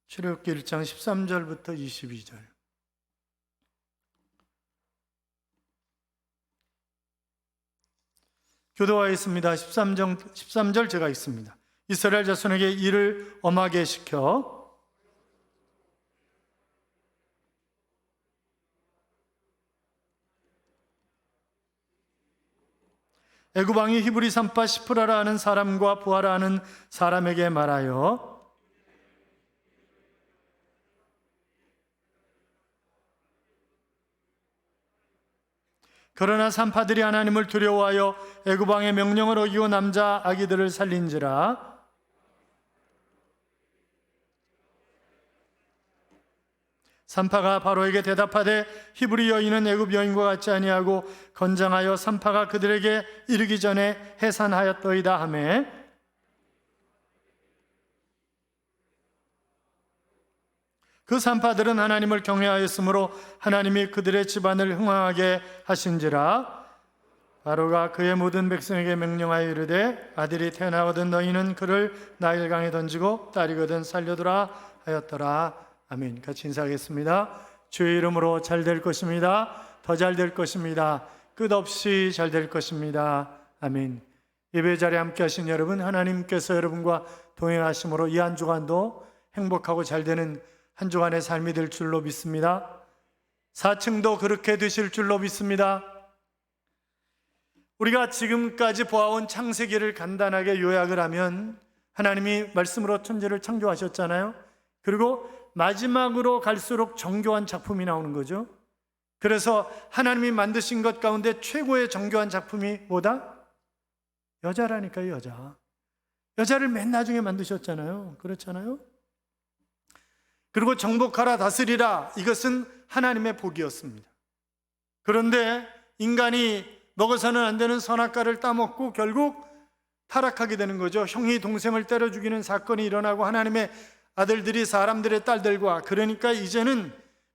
출애굽기 1장 13절부터 22절. 교도하였습니다. 13절 제가 읽습니다. 이스라엘 자손에게 이를 엄하게 시켜 애굽 왕이 히브리 산파 시프라라 하는 사람과 부하라 하는 사람에게 말하여 그러나 산파들이 하나님을 두려워하여 애굽 왕의 명령을 어기고 남자 아기들을 살린지라. 산파가 바로에게 대답하되 히브리 여인은 애굽 여인과 같지 아니하고 건장하여 산파가 그들에게 이르기 전에 해산하였더이다 하매 그 산파들은 하나님을 경외하였으므로 하나님이 그들의 집안을 흥왕하게 하신지라. 바로가 그의 모든 백성에게 명령하여 이르되 아들이 태어나거든 너희는 그를 나일강에 던지고 딸이거든 살려두라 하였더라. 아멘. 같이 인사하겠습니다. 주의 이름으로 잘 될 것입니다. 더 잘 될 것입니다. 끝없이 잘 될 것입니다. 아멘. 예배 자리에 함께 하신 여러분, 하나님께서 여러분과 동행하심으로 이 한 주간도 행복하고 잘 되는 한 주간의 삶이 될 줄로 믿습니다. 4층도 그렇게 되실 줄로 믿습니다. 우리가 지금까지 보아온 창세기를 간단하게 요약을 하면 하나님이 말씀으로 천지를 창조하셨잖아요. 그리고 마지막으로 갈수록 정교한 작품이 나오는 거죠. 그래서 하나님이 만드신 것 가운데 최고의 정교한 작품이 뭐다? 여자라니까요. 여자를 맨 나중에 만드셨잖아요. 그렇잖아요. 그리고 정복하라 다스리라, 이것은 하나님의 복이었습니다. 그런데 인간이 먹어서는 안 되는 선악과를 따먹고 결국 타락하게 되는 거죠. 형이 동생을 때려 죽이는 사건이 일어나고 하나님의 아들들이 사람들의 딸들과, 그러니까 이제는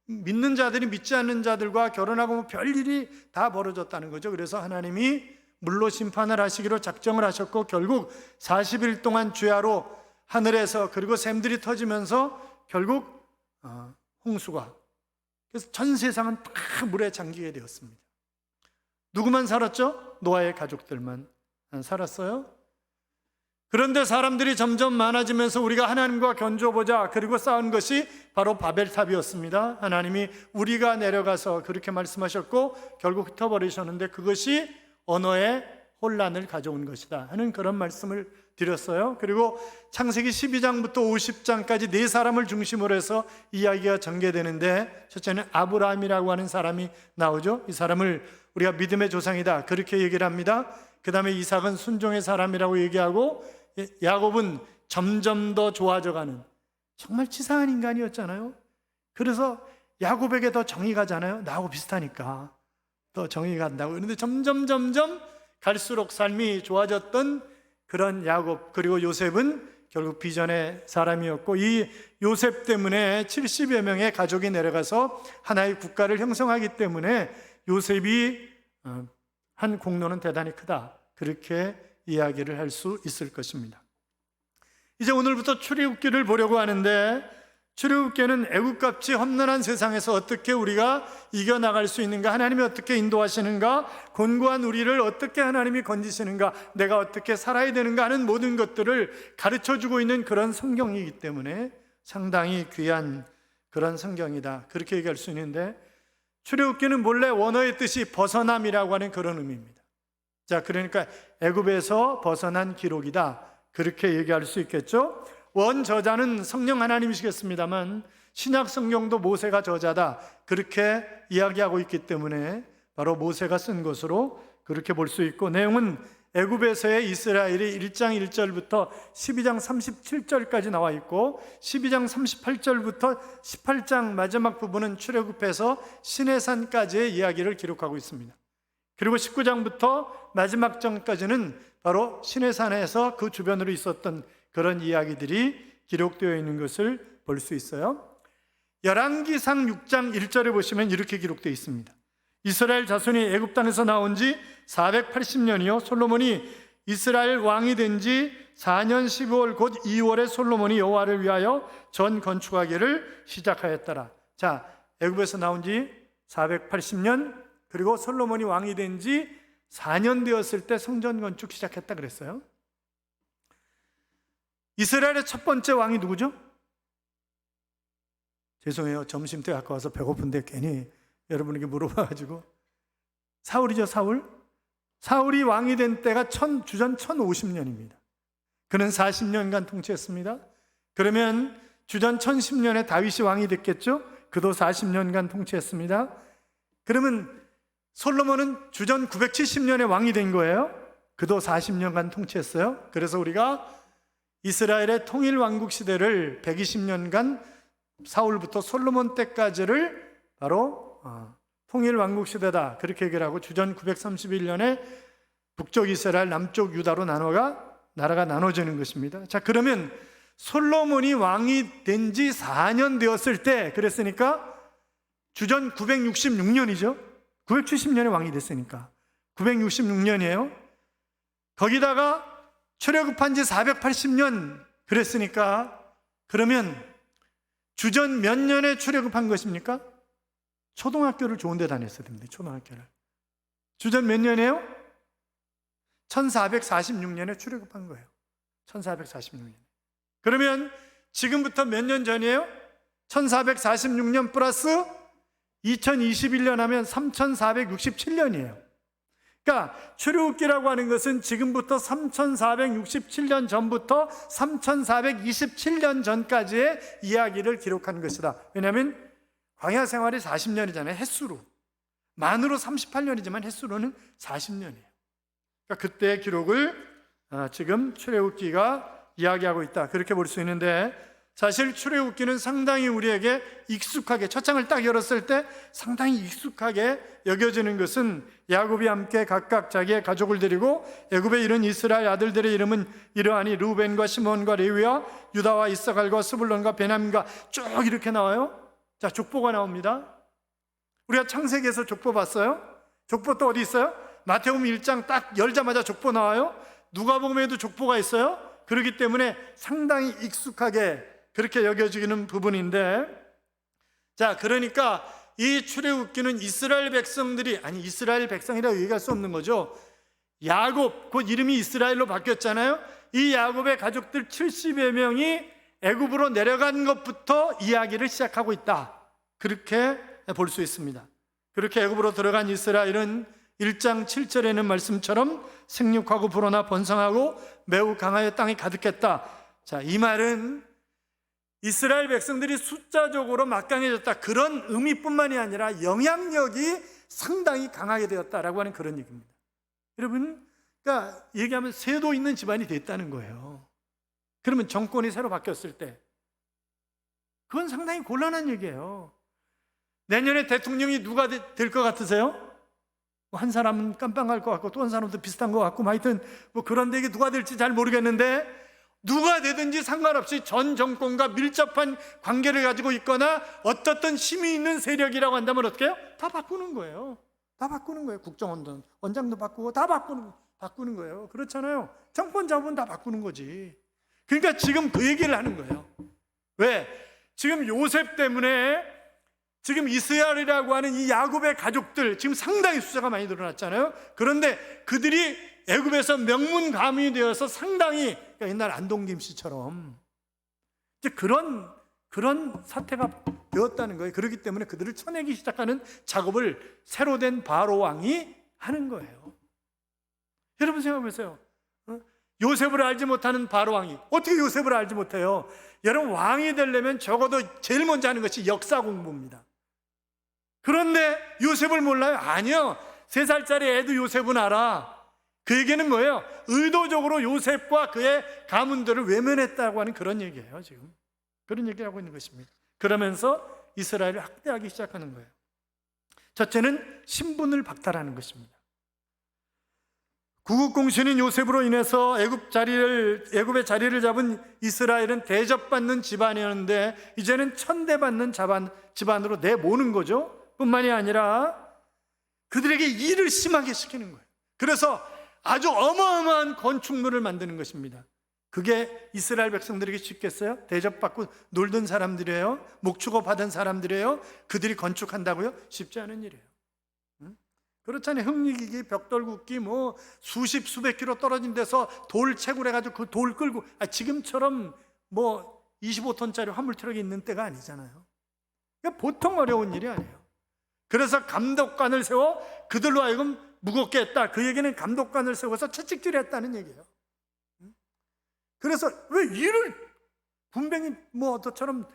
믿는 자들이 믿지 않는 자들과 결혼하고 별일이 다 벌어졌다는 거죠. 그래서 하나님이 물로 심판을 하시기로 작정을 하셨고 결국 40일 동안 주야로 하늘에서, 그리고 샘들이 터지면서 결국 홍수가, 그래서 전 세상은 다 물에 잠기게 되었습니다. 누구만 살았죠? 노아의 가족들만 살았어요. 그런데 사람들이 점점 많아지면서 우리가 하나님과 견주어보자, 그리고 쌓은 것이 바로 바벨탑이었습니다. 하나님이 우리가 내려가서 그렇게 말씀하셨고 결국 흩어버리셨는데 그것이 언어의 혼란을 가져온 것이다 하는 그런 말씀을 드렸어요. 그리고 창세기 12장부터 50장까지 네 사람을 중심으로 해서 이야기가 전개되는데, 첫째는 아브라함이라고 하는 사람이 나오죠. 이 사람을 우리가 믿음의 조상이다 그렇게 얘기를 합니다. 그 다음에 이삭은 순종의 사람이라고 얘기하고, 야곱은 점점 더 좋아져가는 정말 치사한 인간이었잖아요. 그래서 야곱에게 더 정이 가잖아요. 나하고 비슷하니까 더 정이 간다고. 그런데 점점 갈수록 삶이 좋아졌던 그런 야곱, 그리고 요셉은 결국 비전의 사람이었고, 이 요셉 때문에 70여 명의 가족이 내려가서 하나의 국가를 형성하기 때문에 요셉이 한 공로는 대단히 크다, 그렇게 이야기를 할 수 있을 것입니다. 이제 오늘부터 출애굽기를 보려고 하는데, 출애굽기는 애국같이 험난한 세상에서 어떻게 우리가 이겨나갈 수 있는가, 하나님이 어떻게 인도하시는가, 곤고한 우리를 어떻게 하나님이 건지시는가, 내가 어떻게 살아야 되는가 하는 모든 것들을 가르쳐주고 있는 그런 성경이기 때문에 상당히 귀한 그런 성경이다, 그렇게 얘기할 수 있는데, 출애굽기는 본래 원어의 뜻이 벗어남이라고 하는 그런 의미입니다. 자, 그러니까 애굽에서 벗어난 기록이다, 그렇게 얘기할 수 있겠죠. 원 저자는 성령 하나님이시겠습니다만 신약 성경도 모세가 저자다, 그렇게 이야기하고 있기 때문에 바로 모세가 쓴 것으로 그렇게 볼 수 있고, 내용은 애굽에서의 이스라엘이 1장 1절부터 12장 37절까지 나와 있고, 12장 38절부터 18장 마지막 부분은 출애굽해서 시내산까지의 이야기를 기록하고 있습니다. 그리고 19장부터 마지막 장까지는 바로 시내산에서 그 주변으로 있었던 그런 이야기들이 기록되어 있는 것을 볼 수 있어요. 열왕기상 6장 1절에 보시면 이렇게 기록되어 있습니다. 이스라엘 자손이 애굽 땅에서 나온 지 480년이요 솔로몬이 이스라엘 왕이 된 지 4년 12월 곧 2월에 솔로몬이 여호와를 위하여 전 건축하기를 시작하였더라. 자, 애굽에서 나온 지 480년, 그리고 솔로몬이 왕이 된 지 4년 되었을 때 성전 건축 시작했다 그랬어요. 이스라엘의 첫 번째 왕이 누구죠? 죄송해요. 점심 때 아까 와서 배고픈데 괜히 여러분에게 물어봐가지고. 사울이죠, 사울. 사울이 왕이 된 때가 주전 1050년입니다. 그는 40년간 통치했습니다. 그러면 주전 1010년에 다윗이 왕이 됐겠죠? 그도 40년간 통치했습니다. 그러면 솔로몬은 주전 970년에 왕이 된 거예요. 그도 40년간 통치했어요. 그래서 우리가 이스라엘의 통일 왕국 시대를 120년간 사울부터 솔로몬 때까지를 바로 통일 왕국 시대다, 그렇게 얘기를 하고, 주전 931년에 북쪽 이스라엘, 남쪽 유다로 나라가 나눠지는 것입니다. 자, 그러면 솔로몬이 왕이 된 지 4년 되었을 때, 그랬으니까 주전 966년이죠. 970년에 왕이 됐으니까 966년이에요. 거기다가 출애굽한 지 480년 그랬으니까, 그러면 주전 몇 년에 출애굽한 것입니까? 초등학교를 좋은 데 다녔어야 됩니다. 초등학교를. 주전 몇 년이에요? 1446년에 출애굽한 거예요. 1446년. 그러면 지금부터 몇 년 전이에요? 1446년 플러스 2021년 하면 3467년이에요. 그러니까 출애굽기라고 하는 것은 지금부터 3467년 전부터 3427년 전까지의 이야기를 기록한 것이다. 왜냐하면 광야 생활이 40년이잖아요. 햇수로. 만으로 38년이지만 햇수로는 40년이에요. 그러니까 그때의 기록을 지금 출애굽기가 이야기하고 있다, 그렇게 볼 수 있는데, 사실 출애굽기는 상당히 우리에게 익숙하게, 첫 장을 딱 열었을 때 상당히 익숙하게 여겨지는 것은, 야곱이 함께 각각 자기의 가족을 데리고 애굽에 이른 이스라엘 아들들의 이름은 이러하니 루벤과 시몬과 레위와 유다와 이사갈과 스불론과 베냐민과 쭉 이렇게 나와요. 자, 족보가 나옵니다. 우리가 창세기에서 족보 봤어요? 족보 또 어디 있어요? 마태복음 1장 딱 열자마자 족보 나와요. 누가복음에도 족보가 있어요. 그렇기 때문에 상당히 익숙하게 그렇게 여겨지는 부분인데, 자, 그러니까 이 출애굽기는 이스라엘 백성들이, 아니 이스라엘 백성이라고 얘기할 수 없는 거죠. 야곱, 곧 이름이 이스라엘로 바뀌었잖아요. 이 야곱의 가족들 70여 명이 애굽으로 내려간 것부터 이야기를 시작하고 있다, 그렇게 볼 수 있습니다. 그렇게 애굽으로 들어간 이스라엘은 1장 7절에는 말씀처럼 생육하고 불어나 번성하고 매우 강하여 땅이 가득했다. 자, 이 말은 이스라엘 백성들이 숫자적으로 막강해졌다, 그런 의미뿐만이 아니라 영향력이 상당히 강하게 되었다라고 하는 그런 얘기입니다. 여러분, 그러니까 얘기하면 세도 있는 집안이 됐다는 거예요. 그러면 정권이 새로 바뀌었을 때 그건 상당히 곤란한 얘기예요. 내년에 대통령이 누가 될 것 같으세요? 한 사람은 깜빵 갈 것 같고 또 한 사람도 비슷한 것 같고, 하여튼 그런데 이게 누가 될지 잘 모르겠는데, 누가 되든지 상관없이 전 정권과 밀접한 관계를 가지고 있거나 어떻든 힘이 있는 세력이라고 한다면 어떻게 해요? 다 바꾸는 거예요. 다 바꾸는 거예요. 국정원장도 바꾸고 다 바꾸는 거예요. 그렇잖아요. 정권 잡으면 다 바꾸는 거지. 그러니까 지금 그 얘기를 하는 거예요. 왜? 지금 요셉 때문에 지금 이스라엘이라고 하는 이 야곱의 가족들 지금 상당히 숫자가 많이 늘어났잖아요. 그런데 그들이 애굽에서 명문가문이 되어서 상당히, 그러니까 옛날 안동김 씨처럼 이제 그런 사태가 되었다는 거예요. 그렇기 때문에 그들을 쳐내기 시작하는 작업을 새로 된 바로 왕이 하는 거예요. 여러분 생각해보세요. 요셉을 알지 못하는 바로 왕이 어떻게 요셉을 알지 못해요? 여러분, 왕이 되려면 적어도 제일 먼저 하는 것이 역사 공부입니다. 그런데 요셉을 몰라요? 아니요. 3살짜리 애도 요셉은 알아. 그 얘기는 뭐예요? 의도적으로 요셉과 그의 가문들을 외면했다고 하는 그런 얘기예요. 지금 그런 얘기를 하고 있는 것입니다. 그러면서 이스라엘을 학대하기 시작하는 거예요. 첫째는 신분을 박탈하는 것입니다. 구국공신인 요셉으로 인해서 애굽의 자리를 잡은 이스라엘은 대접받는 집안이었는데 이제는 천대받는 집안으로 내모는 거죠. 뿐만이 아니라 그들에게 일을 심하게 시키는 거예요. 그래서 아주 어마어마한 건축물을 만드는 것입니다. 그게 이스라엘 백성들에게 쉽겠어요? 대접받고 놀던 사람들이에요? 목축어 받은 사람들이에요? 그들이 건축한다고요? 쉽지 않은 일이에요. 그렇잖아요. 흙리기기, 벽돌 굽기, 뭐 수십 수백 킬로 떨어진 데서 돌 채굴 해가지고 그 돌 끌고, 지금처럼 뭐 25톤짜리 화물 트럭이 있는 때가 아니잖아요. 그러니까 보통 어려운 일이 아니에요. 그래서 감독관을 세워 그들로 하여금 무겁게 했다. 그 얘기는 감독관을 세워서 채찍질 했다는 얘기예요. 그래서 왜 일을 분명히 뭐 어처럼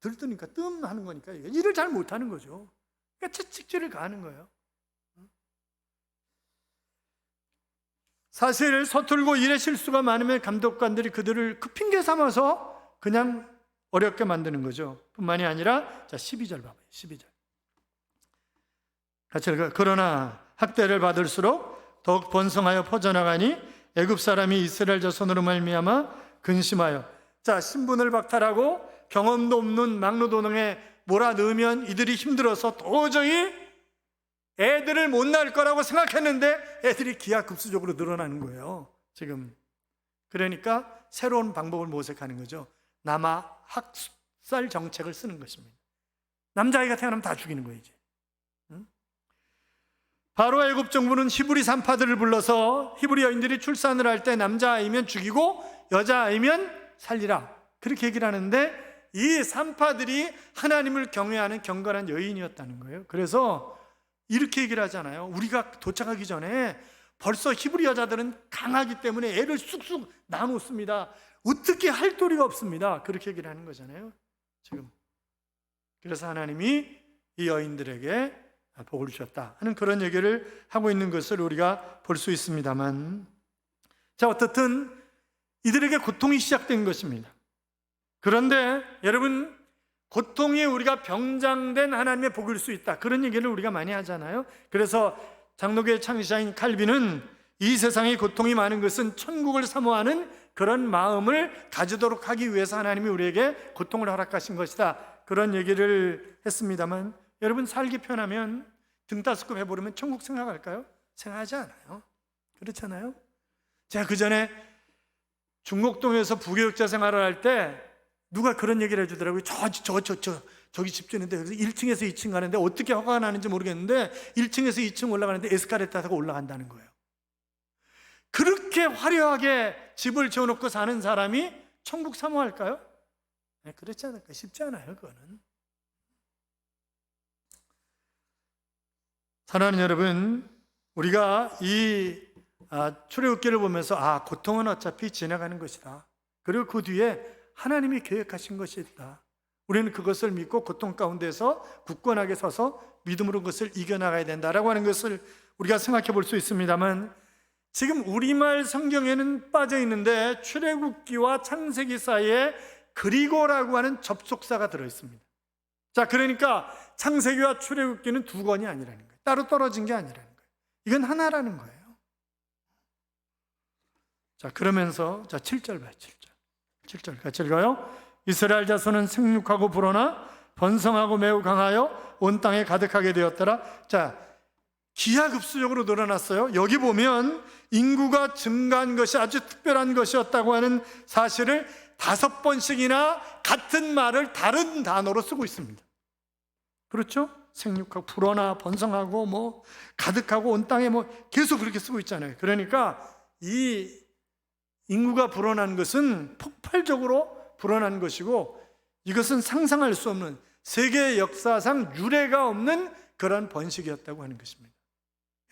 들뜨니까 뜸 하는 거니까 일을 잘 못하는 거죠. 그러니까 채찍질을 가하는 거예요. 사실 서툴고 일에 실수가 많으면 감독관들이 그들을 그 핑계 삼아서 그냥 어렵게 만드는 거죠. 뿐만이 아니라, 자 12절 봐봐요. 12절 같이 읽어요. 그러나 학대를 받을수록 더욱 번성하여 퍼져나가니 애굽 사람이 이스라엘 자손으로 말미암아 근심하여. 자, 신분을 박탈하고 경험도 없는 막노동에 몰아넣으면 이들이 힘들어서 도저히 애들을 못 낳을 거라고 생각했는데 애들이 기하급수적으로 늘어나는 거예요, 지금. 그러니까 새로운 방법을 모색하는 거죠. 남아 학살 정책을 쓰는 것입니다. 남자아이가 태어나면 다 죽이는 거예요, 이제. 바로 애굽 정부는 히브리 산파들을 불러서 히브리 여인들이 출산을 할 때 남자아이면 죽이고 여자아이면 살리라, 그렇게 얘기를 하는데, 이 산파들이 하나님을 경외하는 경건한 여인이었다는 거예요. 그래서 이렇게 얘기를 하잖아요. 우리가 도착하기 전에 벌써 히브리 여자들은 강하기 때문에 애를 쑥쑥 낳아놓습니다. 어떻게 할 도리가 없습니다. 그렇게 얘기를 하는 거잖아요, 지금. 그래서 하나님이 이 여인들에게 복을 주셨다 하는 그런 얘기를 하고 있는 것을 우리가 볼 수 있습니다만, 자, 어떻든 이들에게 고통이 시작된 것입니다. 그런데 여러분, 고통이 우리가 병장된 하나님의 복일 수 있다, 그런 얘기를 우리가 많이 하잖아요. 그래서 장로교의 창시자인 칼빈은 이 세상에 고통이 많은 것은 천국을 사모하는 그런 마음을 가지도록 하기 위해서 하나님이 우리에게 고통을 허락하신 것이다, 그런 얘기를 했습니다만, 여러분, 살기 편하면 등 따스고 배부르면 천국 생각할까요? 생각하지 않아요. 그렇잖아요. 제가 그 전에 중곡동에서 부교육자 생활을 할 때 누가 그런 얘기를 해주더라고요. 저기 집 주는데 1층에서 2층 가는데 어떻게 허가가 나는지 모르겠는데 1층에서 2층 올라가는데 에스카레이터 타고 올라간다는 거예요. 그렇게 화려하게 집을 지어놓고 사는 사람이 천국 사모할까요? 네, 그렇지 않을까? 쉽지 않아요, 그거는. 사랑하는 여러분, 우리가 이 출애굽기를 보면서 고통은 어차피 지나가는 것이다, 그리고 그 뒤에 하나님이 계획하신 것이 있다, 우리는 그것을 믿고 고통 가운데서 굳건하게 서서 믿음으로 그것을 이겨나가야 된다라고 하는 것을 우리가 생각해 볼 수 있습니다만, 지금 우리말 성경에는 빠져 있는데 출애굽기와 창세기 사이에 그리고라고 하는 접속사가 들어있습니다. 자, 그러니까 창세기와 출애굽기는 두 권이 아니라는 거예요. 따로 떨어진 게 아니라는 거예요. 이건 하나라는 거예요. 자, 그러면서 7절 봐요. 7절 같이 읽어요. 이스라엘 자손은 생육하고 불어나 번성하고 매우 강하여 온 땅에 가득하게 되었더라. 자, 기하급수적으로 늘어났어요. 여기 보면 인구가 증가한 것이 아주 특별한 것이었다고 하는 사실을 5번씩이나 같은 말을 다른 단어로 쓰고 있습니다. 그렇죠? 생육하고 불어나 번성하고 뭐 가득하고 온 땅에 뭐 계속 그렇게 쓰고 있잖아요. 그러니까 이 인구가 불어난 것은 폭발적으로 불어난 것이고, 이것은 상상할 수 없는, 세계 역사상 유례가 없는 그런 번식이었다고 하는 것입니다.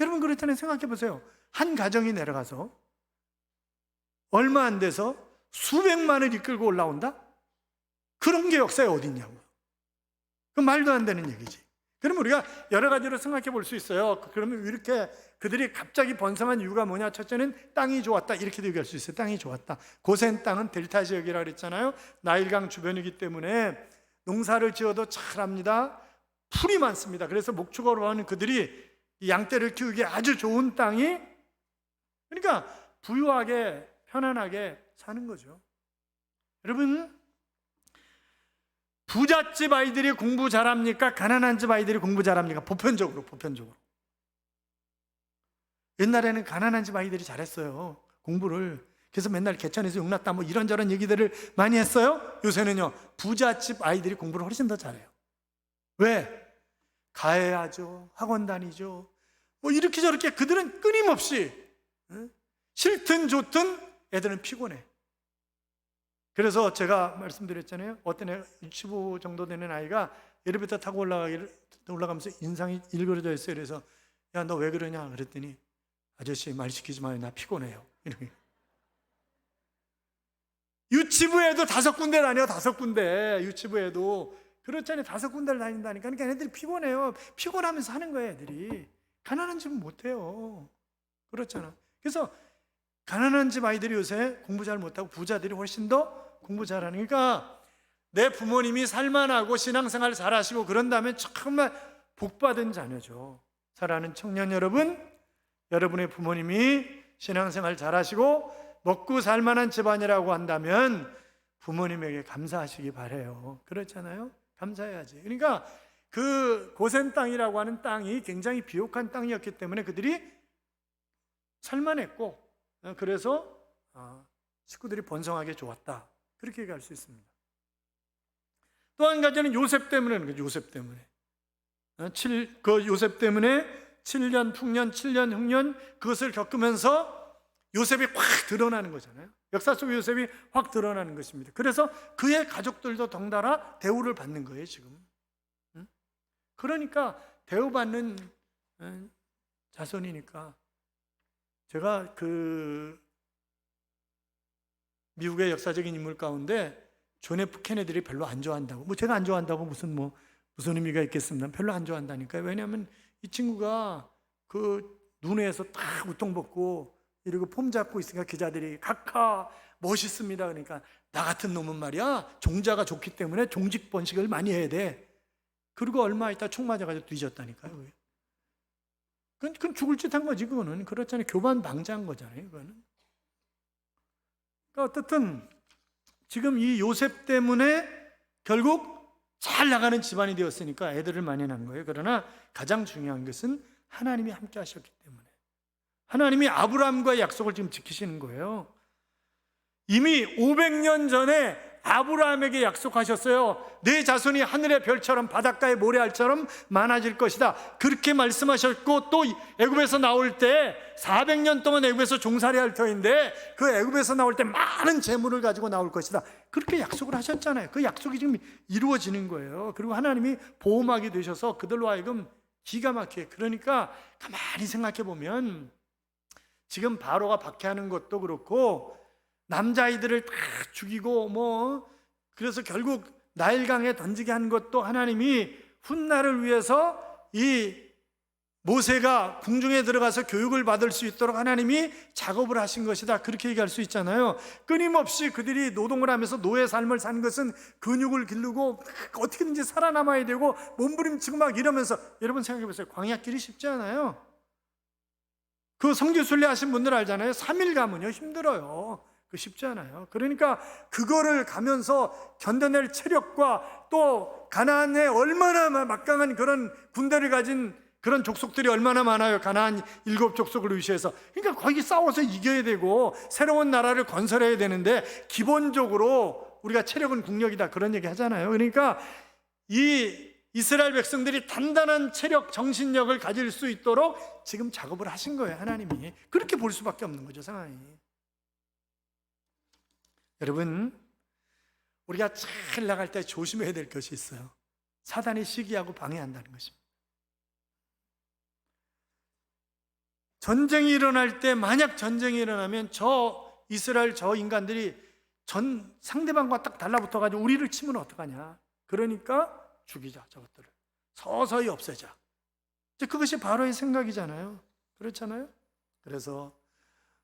여러분, 그렇다면 생각해 보세요. 한 가정이 내려가서 얼마 안 돼서 수백만을 이끌고 올라온다? 그런 게 역사에 어디 있냐고요. 그 말도 안 되는 얘기지. 그러면 우리가 여러 가지로 생각해 볼 수 있어요. 그러면 이렇게 그들이 갑자기 번성한 이유가 뭐냐? 첫째는 땅이 좋았다, 이렇게도 얘기할 수 있어요. 땅이 좋았다. 고센 땅은 델타 지역이라고 그랬잖아요. 나일강 주변이기 때문에 농사를 지어도 잘합니다. 풀이 많습니다. 그래서 목축어로 하는 그들이 양떼를 키우기에 아주 좋은 땅이, 그러니까 부유하게 편안하게 사는 거죠. 여러분, 부잣집 아이들이 공부 잘합니까? 가난한 집 아이들이 공부 잘합니까? 보편적으로. 옛날에는 가난한 집 아이들이 잘했어요, 공부를. 그래서 맨날 개천에서 용났다 뭐 이런저런 얘기들을 많이 했어요. 요새는요, 부잣집 아이들이 공부를 훨씬 더 잘해요. 왜? 가해야죠, 학원 다니죠, 뭐 이렇게 저렇게 그들은 끊임없이, 싫든 좋든 애들은 피곤해. 그래서 제가 말씀드렸잖아요. 어떤 애, 유치부 정도 되는 아이가 엘리베이터 타고 올라가면서 인상이 일그러져 있어요. 그래서 야, 너 왜 그러냐 그랬더니 아저씨 말 시키지 마요, 나 피곤해요, 이렇게. 유치부에도 5군데 다녀, 5군데. 유치부에도 그렇잖아요. 5군데를 다닌다니까. 그러니까 애들이 피곤해요. 피곤하면서 하는 거예요, 애들이. 가난한 집은 못해요. 그렇잖아. 그래서 가난한 집 아이들이 요새 공부 잘 못하고 부자들이 훨씬 더 공부 잘하는. 그러니까 내 부모님이 살만하고 신앙생활 잘하시고 그런다면 정말 복받은 자녀죠. 사랑하는 청년 여러분, 여러분의 부모님이 신앙생활 잘하시고 먹고 살만한 집안이라고 한다면 부모님에게 감사하시기 바라요. 그렇잖아요? 감사해야지. 그러니까 그 고센 땅이라고 하는 땅이 굉장히 비옥한 땅이었기 때문에 그들이 살만했고, 그래서 식구들이 번성하게 좋았다, 그렇게 얘기할 수 있습니다. 또 한 가지는 요셉 때문에, 요셉 때문에 요셉 때문에 7년 풍년, 7년 흉년, 그것을 겪으면서 요셉이 확 드러나는 거잖아요. 역사 속 요셉이 확 드러나는 것입니다. 그래서 그의 가족들도 덩달아 대우를 받는 거예요, 지금. 그러니까 대우받는 자손이니까. 제가 그 미국의 역사적인 인물 가운데 존 F 케네디를 별로 안 좋아한다고. 뭐 제가 안 좋아한다고 무슨 의미가 있겠습니까? 별로 안 좋아한다니까요. 왜냐하면 이 친구가 그 눈에서 딱 우통 벗고 이러고 폼 잡고 있으니까 기자들이 각하 멋있습니다. 그러니까 나 같은 놈은 말이야, 종자가 좋기 때문에 종직 번식을 많이 해야 돼. 그리고 얼마 있다 총 맞아가지고 뒤졌다니까요. 그건 죽을 짓 한 거지, 그거는. 그렇잖아요. 교반 방자한 거잖아요, 그거는. 그러니까 어떻든 지금 이 요셉 때문에 결국 잘 나가는 집안이 되었으니까 애들을 많이 낳은 거예요. 그러나 가장 중요한 것은 하나님이 함께 하셨기 때문에. 하나님이 아브라함과의 약속을 지금 지키시는 거예요. 이미 500년 전에 아브라함에게 약속하셨어요. 내 자손이 하늘의 별처럼 바닷가의 모래알처럼 많아질 것이다, 그렇게 말씀하셨고, 또 애굽에서 나올 때 400년 동안 애굽에서 종살이할 터인데 그 애굽에서 나올 때 많은 재물을 가지고 나올 것이다, 그렇게 약속을 하셨잖아요. 그 약속이 지금 이루어지는 거예요. 그리고 하나님이 보호막이 되셔서 그들로 하여금 기가 막히게. 그러니까 가만히 생각해 보면 지금 바로가 박해하는 것도 그렇고 남자아이들을 다 죽이고 그래서 결국 나일강에 던지게 한 것도 하나님이 훗날을 위해서 이 모세가 궁중에 들어가서 교육을 받을 수 있도록 하나님이 작업을 하신 것이다, 그렇게 얘기할 수 있잖아요. 끊임없이 그들이 노동을 하면서 노예 삶을 산 것은 근육을 기르고 어떻게든지 살아남아야 되고 몸부림치고 막 이러면서, 여러분 생각해 보세요. 광야길이 쉽지 않아요. 그 성지순례 하신 분들 알잖아요. 3일 가면요 힘들어요. 그 쉽지 않아요. 그러니까 그거를 가면서 견뎌낼 체력과 또 가나안에 얼마나 막강한 그런 군대를 가진 그런 족속들이 얼마나 많아요. 가나안 7 족속을 위시해서. 그러니까 거기 싸워서 이겨야 되고 새로운 나라를 건설해야 되는데 기본적으로 우리가 체력은 국력이다, 그런 얘기 하잖아요. 그러니까 이 이스라엘 백성들이 단단한 체력, 정신력을 가질 수 있도록 지금 작업을 하신 거예요, 하나님이. 그렇게 볼 수밖에 없는 거죠, 상황이. 여러분, 우리가 잘 나갈 때 조심해야 될 것이 있어요. 사단이 시기하고 방해한다는 것입니다. 전쟁이 일어날 때, 만약 전쟁이 일어나면 이스라엘 인간들이 상대방과 딱 달라붙어가지고 우리를 치면 어떡하냐. 그러니까 죽이자, 저것들을 서서히 없애자. 그것이 바로의 생각이잖아요. 그렇잖아요. 그래서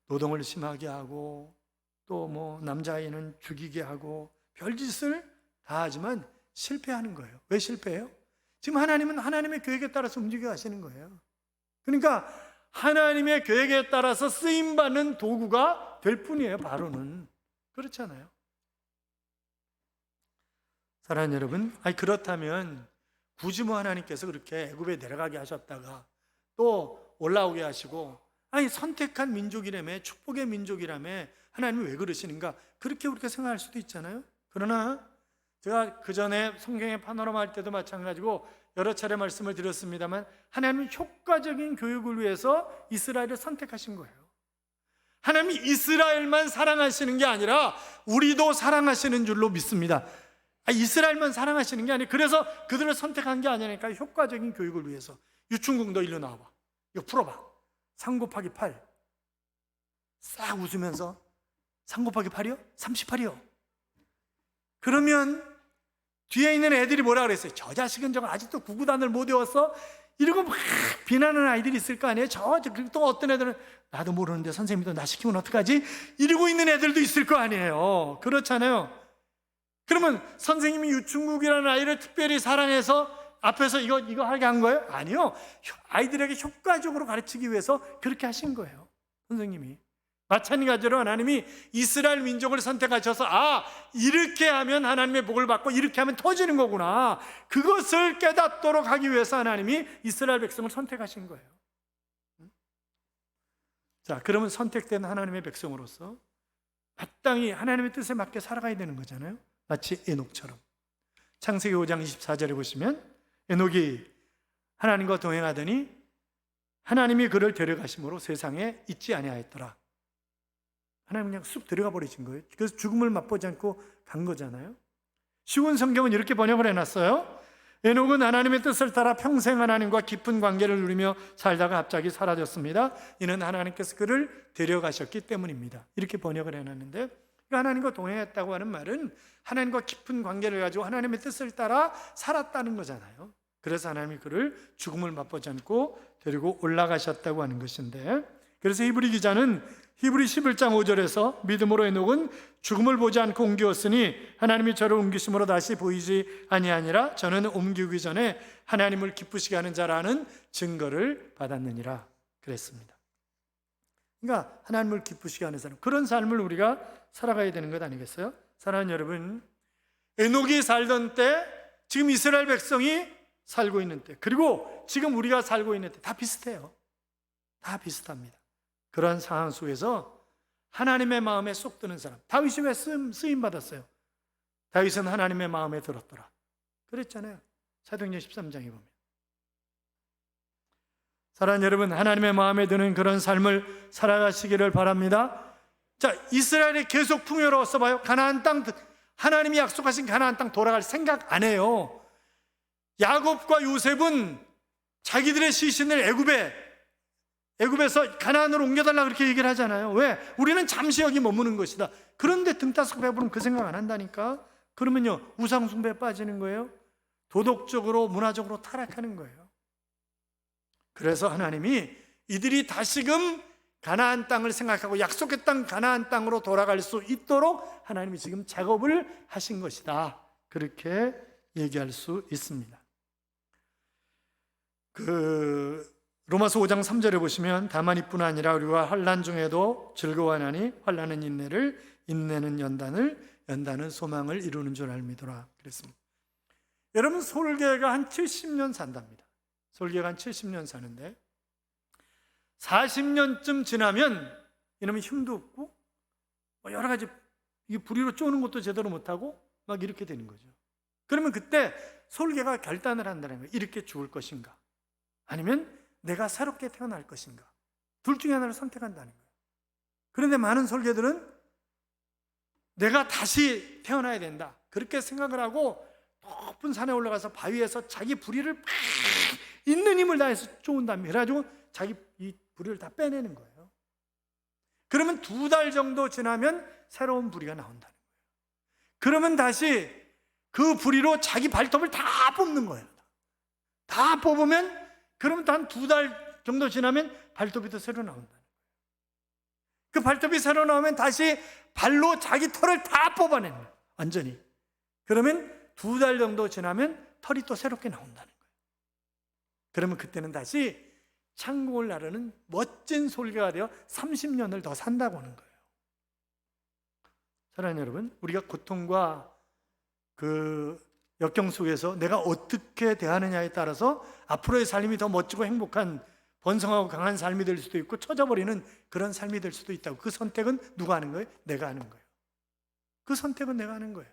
노동을 심하게 하고 또 남자아이는 죽이게 하고 별짓을 다 하지만 실패하는 거예요. 왜 실패해요? 지금 하나님은 하나님의 계획에 따라서 움직여 가시는 거예요. 그러니까 하나님의 계획에 따라서 쓰임받는 도구가 될 뿐이에요, 바로는. 그렇잖아요. 사랑하는 여러분, 그렇다면 굳이 하나님께서 그렇게 애굽에 내려가게 하셨다가 또 올라오게 하시고 아니 선택한 민족이라며, 축복의 민족이라며 하나님이 왜 그러시는가, 그렇게 우리가 생각할 수도 있잖아요. 그러나 제가 그 전에 성경의 파노라마 할 때도 마찬가지고 여러 차례 말씀을 드렸습니다만, 하나님은 효과적인 교육을 위해서 이스라엘을 선택하신 거예요. 하나님이 이스라엘만 사랑하시는 게 아니라 우리도 사랑하시는 줄로 믿습니다. 이스라엘만 사랑하시는 게 아니에요. 그래서 그들을 선택한 게 아니니까 효과적인 교육을 위해서. 유충국 너 일로 나와봐, 이거 풀어봐. 3 곱하기 8. 싹 웃으면서 3 곱하기 8이요? 38이요. 그러면 뒤에 있는 애들이 뭐라 그랬어요? 저 자식은 저거 아직도 구구단을 못 외웠어? 이러고 막 비난하는 아이들이 있을 거 아니에요? 그리고 또 어떤 애들은 나도 모르는데 선생님도 나 시키면 어떡하지? 이러고 있는 애들도 있을 거 아니에요. 그렇잖아요. 그러면 선생님이 유충국이라는 아이를 특별히 사랑해서 앞에서 이거 하게 한 거예요? 아니요. 아이들에게 효과적으로 가르치기 위해서 그렇게 하신 거예요, 선생님이. 마찬가지로 하나님이 이스라엘 민족을 선택하셔서 이렇게 하면 하나님의 복을 받고 이렇게 하면 터지는 거구나, 그것을 깨닫도록 하기 위해서 하나님이 이스라엘 백성을 선택하신 거예요. 자, 그러면 선택된 하나님의 백성으로서 마땅히 하나님의 뜻에 맞게 살아가야 되는 거잖아요. 마치 에녹처럼. 창세기 5장 24절에 보시면 에녹이 하나님과 동행하더니 하나님이 그를 데려가심으로 세상에 있지 아니하였더라. 하나님 그냥 쑥 들어가 버리신 거예요. 그래서 죽음을 맛보지 않고 간 거잖아요. 쉬운 성경은 이렇게 번역을 해놨어요. 에녹은 하나님의 뜻을 따라 평생 하나님과 깊은 관계를 누리며 살다가 갑자기 사라졌습니다. 이는 하나님께서 그를 데려가셨기 때문입니다. 이렇게 번역을 해놨는데, 하나님과 동행했다고 하는 말은 하나님과 깊은 관계를 가지고 하나님의 뜻을 따라 살았다는 거잖아요. 그래서 하나님이 그를 죽음을 맛보지 않고 데리고 올라가셨다고 하는 것인데, 그래서 히브리 기자는 히브리 11장 5절에서 믿음으로 에녹은 죽음을 보지 않고 옮기었으니 하나님이 저를 옮기심으로 다시 보이지 아니하니라. 저는 옮기기 전에 하나님을 기쁘시게 하는 자라는 증거를 받았느니라 그랬습니다. 그러니까 하나님을 기쁘시게 하는 사람, 그런 삶을 우리가 살아가야 되는 것 아니겠어요? 사랑하는 여러분, 에녹이 살던 때, 지금 이스라엘 백성이 살고 있는 때, 그리고 지금 우리가 살고 있는 때 다 비슷해요. 다 비슷합니다. 그런 상황 속에서 하나님의 마음에 쏙 드는 사람, 다윗이 왜 쓰임 받았어요? 다윗은 하나님의 마음에 들었더라 그랬잖아요. 사도행전 13장에 보면. 사랑하는 여러분, 하나님의 마음에 드는 그런 삶을 살아가시기를 바랍니다. 자, 이스라엘이 계속 풍요로웠어 봐요. 가나안 땅, 하나님이 약속하신 가나안 땅 돌아갈 생각 안 해요. 야곱과 요셉은 자기들의 시신을 애굽에서 가나안으로 옮겨달라 그렇게 얘기를 하잖아요. 왜? 우리는 잠시 여기 머무는 것이다. 그런데 등따스고 배부르면 그 생각 안 한다니까. 그러면요, 우상숭배에 빠지는 거예요. 도덕적으로 문화적으로 타락하는 거예요. 그래서 하나님이 이들이 다시금 가나안 땅을 생각하고 약속했던 가나안 땅으로 돌아갈 수 있도록 하나님이 지금 작업을 하신 것이다, 그렇게 얘기할 수 있습니다. 로마서 5장 3절에 보시면 다만 이뿐 아니라 우리가 환난 중에도 즐거워하나니 환난은 인내를, 인내는 연단을, 연단은 소망을 이루는 줄 알미더라 그랬습니다. 여러분, 솔개가 한 70년 산답니다. 솔개가 한 70년 사는데 40년쯤 지나면 이놈이 힘도 없고 여러 가지 부리로 쪼는 것도 제대로 못하고 막 이렇게 되는 거죠. 그러면 그때 솔개가 결단을 한다는 거예요. 이렇게 죽을 것인가, 아니면 내가 새롭게 태어날 것인가, 둘 중에 하나를 선택한다는 거예요. 그런데 많은 솔개들은 내가 다시 태어나야 된다, 그렇게 생각을 하고 높은 산에 올라가서 바위에서 자기 부리를 막 있는 힘을 다해서 쪼은답니다. 그래가지고 자기 이 부리를 다 빼내는 거예요. 그러면 2달 정도 지나면 새로운 부리가 나온다는 거예요. 그러면 다시 그 부리로 자기 발톱을 다 뽑는 거예요. 다 뽑으면, 그러면 또 한 2달 정도 지나면 발톱이 또 새로 나온다는 거예요. 그 발톱이 새로 나오면 다시 발로 자기 털을 다 뽑아내는 거예요, 완전히. 그러면 2달 정도 지나면 털이 또 새롭게 나온다는 거예요. 그러면 그때는 다시 창공을 나르는 멋진 솔개가 되어 30년을 더 산다고 하는 거예요. 사랑하는 여러분, 우리가 고통과 그 역경 속에서 내가 어떻게 대하느냐에 따라서 앞으로의 삶이 더 멋지고 행복한 번성하고 강한 삶이 될 수도 있고 처져버리는 그런 삶이 될 수도 있다고. 그 선택은 누가 하는 거예요? 내가 하는 거예요. 그 선택은 내가 하는 거예요.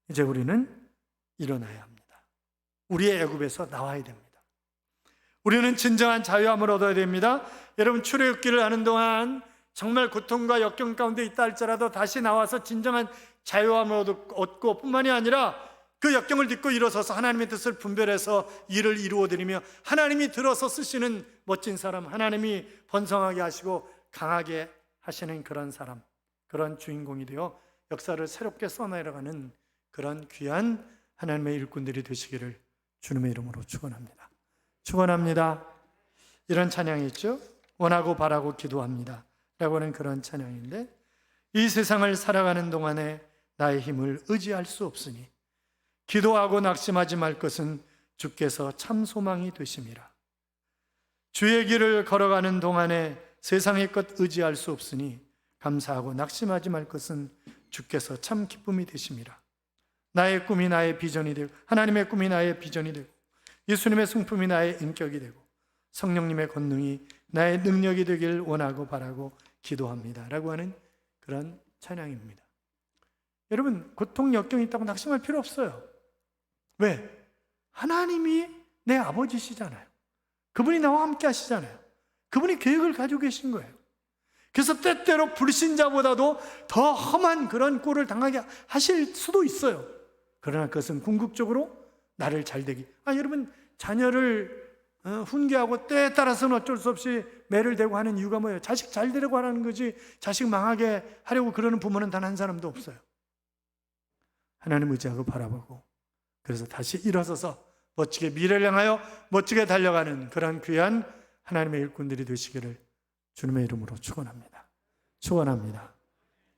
이제 우리는 일어나야 합니다. 우리의 애굽에서 나와야 됩니다. 우리는 진정한 자유함을 얻어야 됩니다. 여러분, 출애굽기를 하는 동안 정말 고통과 역경 가운데 있다 할지라도 다시 나와서 진정한 자유함을 얻고 뿐만이 아니라 그 역경을 딛고 일어서서 하나님의 뜻을 분별해서 일을 이루어드리며 하나님이 들어서 쓰시는 멋진 사람, 하나님이 번성하게 하시고 강하게 하시는 그런 사람, 그런 주인공이 되어 역사를 새롭게 써내려가는 그런 귀한 하나님의 일꾼들이 되시기를 주님의 이름으로 축원합니다. 축원합니다. 이런 찬양이 있죠. 원하고 바라고 기도합니다 라고 하는 그런 찬양인데, 이 세상을 살아가는 동안에 나의 힘을 의지할 수 없으니 기도하고 낙심하지 말 것은 주께서 참 소망이 되심이라. 주의 길을 걸어가는 동안에 세상의 것 의지할 수 없으니 감사하고 낙심하지 말 것은 주께서 참 기쁨이 되심이라. 나의 꿈이 나의 비전이 되고, 하나님의 꿈이 나의 비전이 되고, 예수님의 성품이 나의 인격이 되고, 성령님의 권능이 나의 능력이 되길 원하고 바라고 기도합니다 라고 하는 그런 찬양입니다. 여러분, 고통, 역경이 있다고 낙심할 필요 없어요. 왜? 하나님이 내 아버지시잖아요. 그분이 나와 함께 하시잖아요. 그분이 계획을 가지고 계신 거예요. 그래서 때때로 불신자보다도 더 험한 그런 꼴을 당하게 하실 수도 있어요. 그러나 그것은 궁극적으로 나를 잘되기. 여러분, 자녀를 훈계하고 때에 따라서는 어쩔 수 없이 매를 대고 하는 이유가 뭐예요? 자식 잘 되려고 하는 거지, 자식 망하게 하려고 그러는 부모는 단 한 사람도 없어요. 하나님 의지하고 바라보고, 그래서 다시 일어서서 멋지게 미래를 향하여 멋지게 달려가는 그런 귀한 하나님의 일꾼들이 되시기를 주님의 이름으로 축원합니다. 축원합니다.